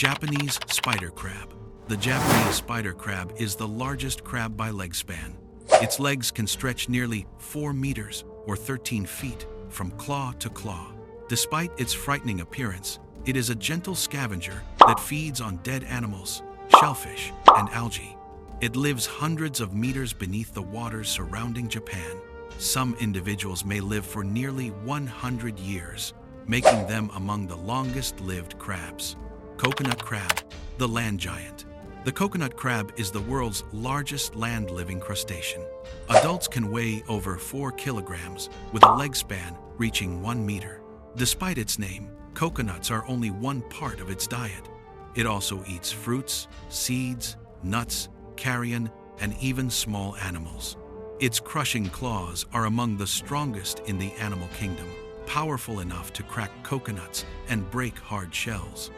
Japanese spider crab. The Japanese spider crab is the largest crab by leg span. Its legs can stretch nearly 4 meters or 13 feet from claw to claw. Despite its frightening appearance, it is a gentle scavenger that feeds on dead animals, shellfish, and algae. It lives hundreds of meters beneath the waters surrounding Japan. Some individuals may live for nearly 100 years, making them among the longest-lived crabs. Coconut crab, the land giant. The coconut crab is the world's largest land-living crustacean. Adults can weigh over 4 kilograms, with a leg span reaching 1 meter. Despite its name, coconuts are only one part of its diet. It also eats fruits, seeds, nuts, carrion, and even small animals. Its crushing claws are among the strongest in the animal kingdom, powerful enough to crack coconuts and break hard shells.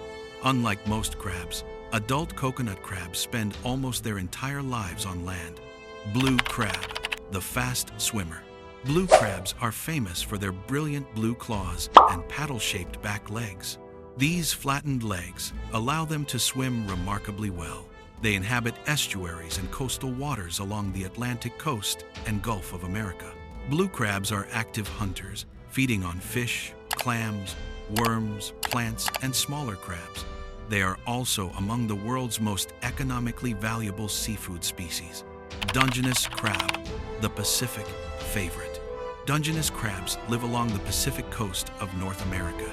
Unlike most crabs, adult coconut crabs spend almost their entire lives on land. Blue crab, the fast swimmer. Blue crabs are famous for their brilliant blue claws and paddle-shaped back legs. These flattened legs allow them to swim remarkably well. They inhabit estuaries and coastal waters along the Atlantic coast and Gulf of America. Blue crabs are active hunters, feeding on fish, clams, worms, plants, and smaller crabs. They are also among the world's most economically valuable seafood species. Dungeness crab, the Pacific favorite. Dungeness crabs live along the Pacific coast of North America.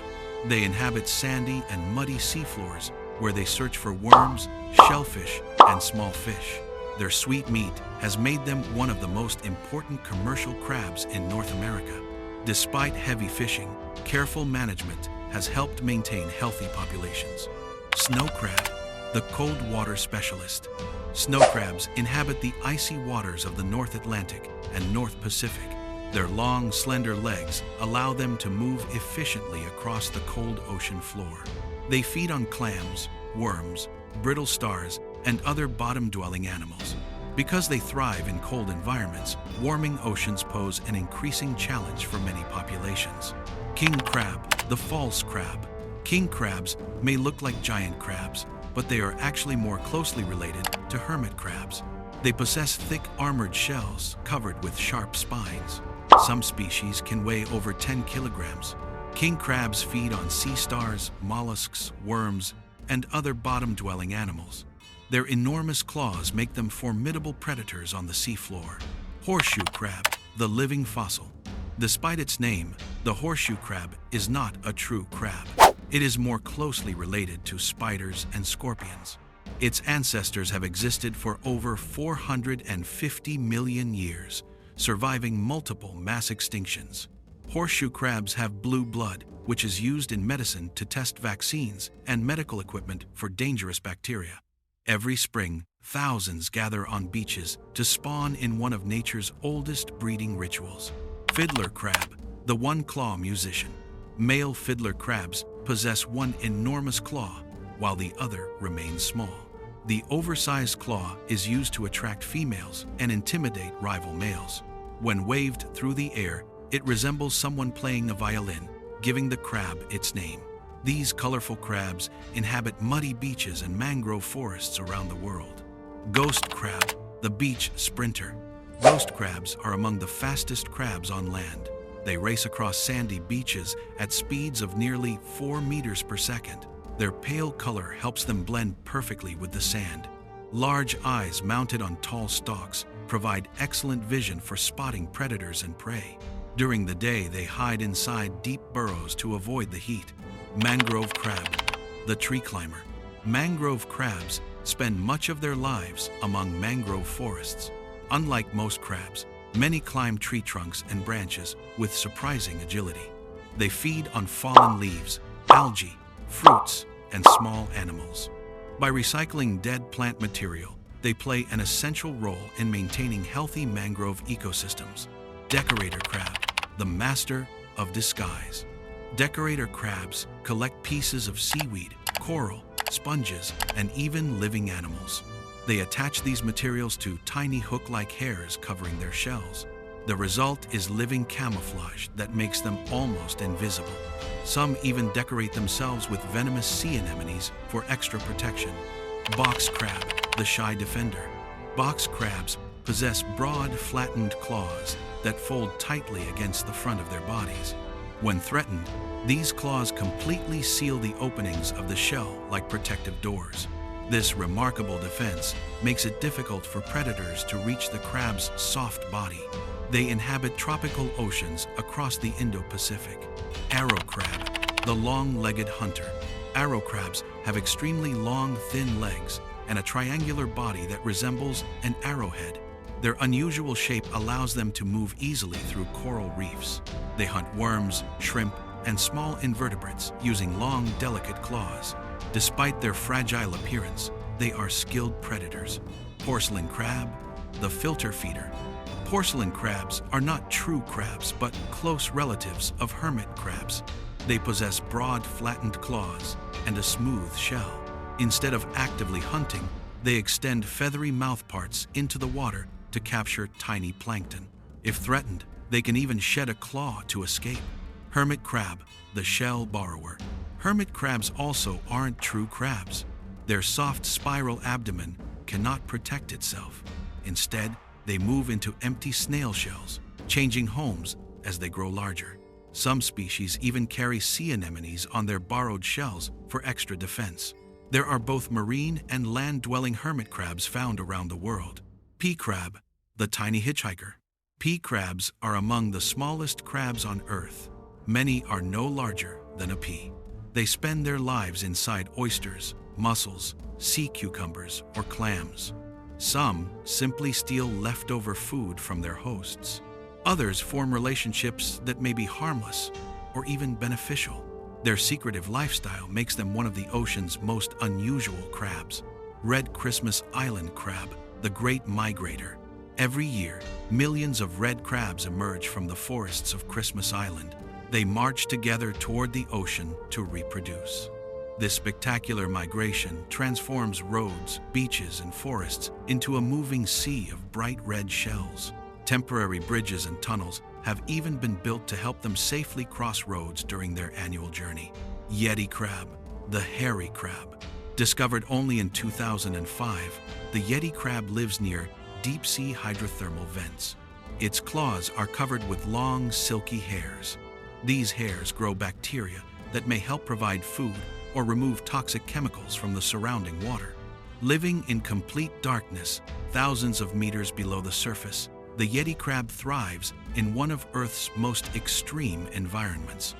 They inhabit sandy and muddy seafloors where they search for worms, shellfish, and small fish. Their sweet meat has made them one of the most important commercial crabs in North America. Despite heavy fishing, careful management has helped maintain healthy populations. Snow crab, the cold water specialist. Snow crabs inhabit the icy waters of the North Atlantic and North Pacific. Their long, slender legs allow them to move efficiently across the cold ocean floor. They feed on clams, worms, brittle stars, and other bottom-dwelling animals. Because they thrive in cold environments, warming oceans pose an increasing challenge for many populations. King crab, the false crab. King crabs may look like giant crabs, but they are actually more closely related to hermit crabs. They possess thick armored shells covered with sharp spines. Some species can weigh over 10 kilograms. King crabs feed on sea stars, mollusks, worms, and other bottom-dwelling animals. Their enormous claws make them formidable predators on the seafloor. Horseshoe crab, the living fossil. Despite its name, the horseshoe crab is not a true crab. It is more closely related to spiders and scorpions. Its ancestors have existed for over 450 million years, surviving multiple mass extinctions. Horseshoe crabs have blue blood, which is used in medicine to test vaccines and medical equipment for dangerous bacteria. Every spring, thousands gather on beaches to spawn in one of nature's oldest breeding rituals. Fiddler crab, the one-claw musician. Male fiddler crabs possess one enormous claw, while the other remains small. The oversized claw is used to attract females and intimidate rival males. When waved through the air, it resembles someone playing a violin, giving the crab its name. These colorful crabs inhabit muddy beaches and mangrove forests around the world. Ghost crab, the beach sprinter. Ghost crabs are among the fastest crabs on land. They race across sandy beaches at speeds of nearly 4 meters per second. Their pale color helps them blend perfectly with the sand. Large eyes mounted on tall stalks provide excellent vision for spotting predators and prey. During the day, they hide inside deep burrows to avoid the heat. Mangrove crab, the tree climber. Mangrove crabs spend much of their lives among mangrove forests. Unlike most crabs, many climb tree trunks and branches with surprising agility. They feed on fallen leaves, algae, fruits, and small animals. By recycling dead plant material, they play an essential role in maintaining healthy mangrove ecosystems. Decorator crab, the master of disguise. Decorator crabs collect pieces of seaweed, coral, sponges, and even living animals. They attach these materials to tiny hook-like hairs covering their shells. The result is living camouflage that makes them almost invisible. Some even decorate themselves with venomous sea anemones for extra protection. Box crab, the shy defender. Box crabs possess broad, flattened claws that fold tightly against the front of their bodies. When threatened, these claws completely seal the openings of the shell like protective doors. This remarkable defense makes it difficult for predators to reach the crab's soft body. They inhabit tropical oceans across the Indo-Pacific. Arrow crab, the long-legged hunter. Arrow crabs have extremely long, thin legs and a triangular body that resembles an arrowhead. Their unusual shape allows them to move easily through coral reefs. They hunt worms, shrimp, and small invertebrates using long, delicate claws. Despite their fragile appearance, they are skilled predators. Porcelain crab, the filter feeder. Porcelain crabs are not true crabs, but close relatives of hermit crabs. They possess broad, flattened claws and a smooth shell. Instead of actively hunting, they extend feathery mouthparts into the water to capture tiny plankton. If threatened, they can even shed a claw to escape. Hermit crab, the shell borrower. Hermit crabs also aren't true crabs. Their soft spiral abdomen cannot protect itself. Instead, they move into empty snail shells, changing homes as they grow larger. Some species even carry sea anemones on their borrowed shells for extra defense. There are both marine and land-dwelling hermit crabs found around the world. Pea crab, the tiny hitchhiker. Pea crabs are among the smallest crabs on Earth. Many are no larger than a pea. They spend their lives inside oysters, mussels, sea cucumbers, or clams. Some simply steal leftover food from their hosts. Others form relationships that may be harmless or even beneficial. Their secretive lifestyle makes them one of the ocean's most unusual crabs. Red Christmas Island crab, the great migrator. Every year, millions of red crabs emerge from the forests of Christmas Island. They march together toward the ocean to reproduce. This spectacular migration transforms roads, beaches, and forests into a moving sea of bright red shells. Temporary bridges and tunnels have even been built to help them safely cross roads during their annual journey. Yeti crab, the hairy crab. Discovered only in 2005, the Yeti crab lives near deep-sea hydrothermal vents. Its claws are covered with long, silky hairs. These hairs grow bacteria that may help provide food or remove toxic chemicals from the surrounding water. Living in complete darkness, thousands of meters below the surface, the Yeti crab thrives in one of Earth's most extreme environments.